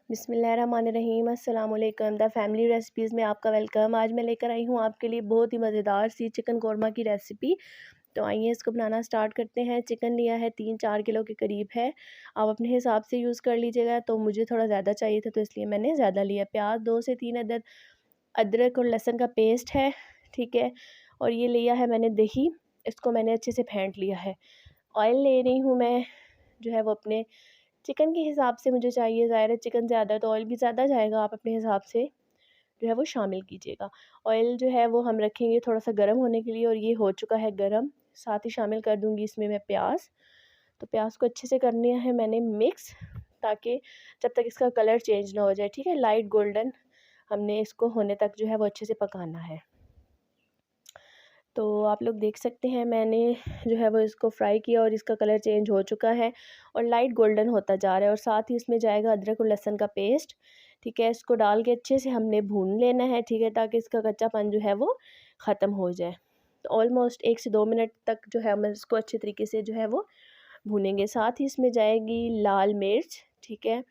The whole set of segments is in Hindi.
बिस्मिल्लाहिर्रहमानिर्रहीम अस्सलाम वालेकुम द फैमिली रेसिपीज़ में आपका वेलकम। आज मैं लेकर आई हूँ आपके लिए बहुत ही मज़ेदार सी चिकन कौरमा की रेसिपी। तो आइए इसको बनाना स्टार्ट करते हैं। चिकन लिया है 3-4 किलो के करीब है। आप अपने हिसाब से यूज़ कर लीजिएगा। तो मुझे थोड़ा ज़्यादा चाहिए था तो इसलिए मैंने ज़्यादा लिया। प्याज 2 से 3 अदद, अदरक और लहसुन का पेस्ट है, ठीक है। और ये लिया है मैंने दही, इसको मैंने अच्छे से फेंट लिया है। ऑयल ले रही हूँ मैं, जो है वो अपने चिकन के हिसाब से मुझे चाहिए। ज़ाहिर है चिकन ज़्यादा है तो ऑयल भी ज़्यादा जाएगा, आप अपने हिसाब से जो है वो शामिल कीजिएगा। ऑयल जो है वो हम रखेंगे थोड़ा सा गर्म होने के लिए, और ये हो चुका है गर्म। साथ ही शामिल कर दूंगी इसमें मैं प्याज। तो प्याज को अच्छे से करनी है मैंने मिक्स, ताकि जब तक इसका कलर चेंज ना हो जाए, ठीक है। लाइट गोल्डन हमने इसको होने तक जो है वो अच्छे से पकाना है। तो आप लोग देख सकते हैं मैंने जो है वो इसको फ्राई किया और इसका कलर चेंज हो चुका है और लाइट गोल्डन होता जा रहा है। और साथ ही इसमें जाएगा अदरक और लहसुन का पेस्ट, ठीक है। इसको डाल के अच्छे से हमने भून लेना है, ठीक है, ताकि इसका कच्चापन जो है वो ख़त्म हो जाए। तो ऑलमोस्ट 1 से 2 मिनट तक जो है हम इसको अच्छे तरीके से जो है वो भूनेंगे। साथ ही इसमें जाएगी लाल मिर्च, ठीक है।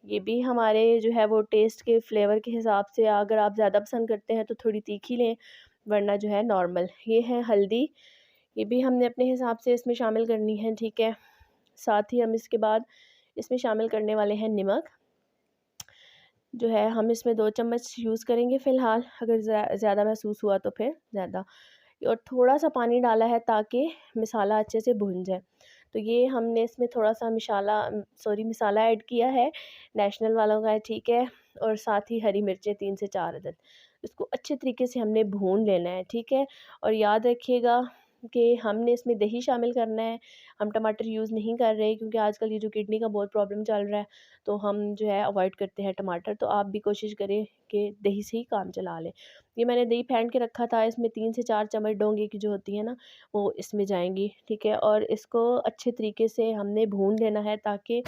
ये भी हमारे जो है वो टेस्ट के फ्लेवर के हिसाब से, अगर आप ज़्यादा पसंद करते हैं तो थोड़ी तीखी लें, वरना जो है नॉर्मल। ये है हल्दी, ये भी हमने अपने हिसाब से इसमें शामिल करनी है, ठीक है। साथ ही हम इसके बाद इसमें शामिल करने वाले हैं नमक, जो है हम इसमें 2 चम्मच यूज़ करेंगे फ़िलहाल। अगर ज़्यादा महसूस हुआ तो फिर ज़्यादा। और थोड़ा सा पानी डाला है ताकि मसाला अच्छे से भुन जाए। तो ये हमने इसमें थोड़ा सा मसाला ऐड किया है, नेशनल वालों का है, ठीक है। और साथ ही हरी मिर्चें 3 से 4 अदद। इसको अच्छे तरीके से हमने भून लेना है, ठीक है। और याद रखिएगा कि हमने इसमें दही शामिल करना है, हम टमाटर यूज़ नहीं कर रहे, क्योंकि आजकल ये जो किडनी का बहुत प्रॉब्लम चल रहा है, तो हम जो है अवॉइड करते हैं टमाटर। तो आप भी कोशिश करें कि दही से ही काम चला लें। ये मैंने दही फेंट के रखा था, इसमें 3 से 4 चम्मच डोंगे की जो होती है ना, वो इसमें जाएंगी, ठीक है। और इसको अच्छे तरीके से हमने भून लेना है ताकि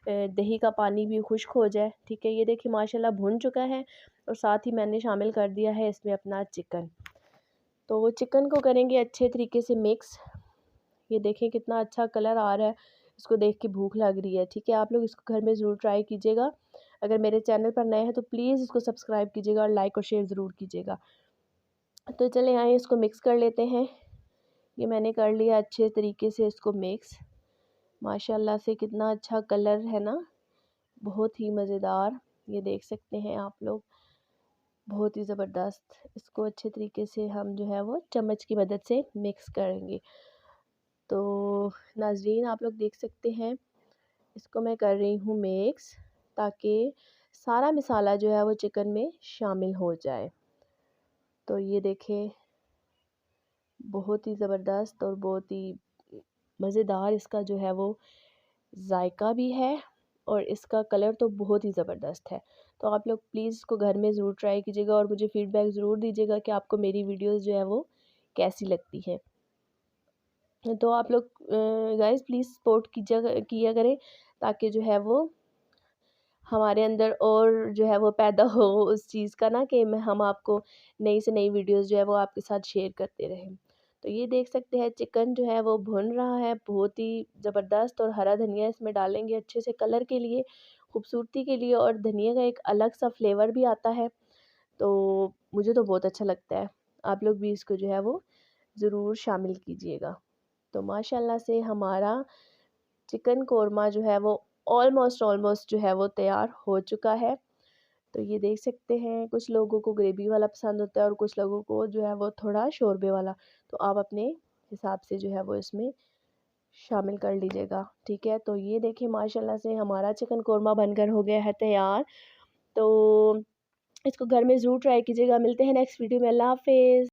दही का पानी भी खुश्क हो जाए, ठीक है। ये देखिए माशाल्लाह भुन चुका है। और साथ ही मैंने शामिल कर दिया है इसमें अपना चिकन। तो वो चिकन को करेंगे अच्छे तरीके से मिक्स। ये देखें कितना अच्छा कलर आ रहा है, इसको देख के भूख लग रही है, ठीक है। आप लोग इसको घर में ज़रूर ट्राई कीजिएगा। अगर मेरे चैनल पर नए हैं तो प्लीज़ इसको सब्सक्राइब कीजिएगा और लाइक और शेयर ज़रूर कीजिएगा। तो चलें आइए इसको मिक्स कर लेते हैं। ये मैंने कर लिया अच्छे तरीके से इसको मिक्स। माशाल्लाह से कितना अच्छा कलर है ना, बहुत ही मज़ेदार। ये देख सकते हैं आप लोग, बहुत ही ज़बरदस्त। इसको अच्छे तरीके से हम जो है वो चम्मच की मदद से मिक्स करेंगे। तो नाज़रीन आप लोग देख सकते हैं, इसको मैं कर रही हूँ मिक्स, ताकि सारा मसाला जो है वो चिकन में शामिल हो जाए। तो ये देखें, बहुत ही ज़बरदस्त और बहुत ही मज़ेदार इसका जो है वो जायका भी है, और इसका कलर तो बहुत ही ज़बरदस्त है। तो आप लोग प्लीज़ इसको घर में ज़रूर ट्राई कीजिएगा और मुझे फ़ीडबैक ज़रूर दीजिएगा कि आपको मेरी वीडियोज़ जो है वो कैसी लगती हैं। तो आप लोग गाइस प्लीज़ सपोर्ट किया करें, ताकि जो है वो हमारे अंदर और जो है वो पैदा हो उस चीज़ का ना, कि हम आपको नई से नई वीडियोस जो है वो आपके साथ शेयर करते रहें। तो ये देख सकते हैं चिकन जो है वो भुन रहा है बहुत ही ज़बरदस्त। और हरा धनिया इसमें डालेंगे अच्छे से कलर के लिए, खूबसूरती के लिए, और धनिया का एक अलग सा फ्लेवर भी आता है। तो मुझे तो बहुत अच्छा लगता है। आप लोग भी इसको जो है वो ज़रूर शामिल कीजिएगा। तो माशाल्लाह से हमारा चिकन कोरमा जो है वो ऑलमोस्ट जो है वो तैयार हो चुका है। तो ये देख सकते हैं, कुछ लोगों को ग्रेवी वाला पसंद होता है और कुछ लोगों को जो है वो थोड़ा शोरबे वाला। तो आप अपने हिसाब से जो है वो इसमें शामिल कर लीजिएगा, ठीक है। तो ये देखिए माशाल्लाह से हमारा चिकन कोरमा बनकर हो गया है तैयार। तो इसको घर में ज़रूर ट्राई कीजिएगा। मिलते हैं नेक्स्ट वीडियो में। अल्लाह हाफ़िज़।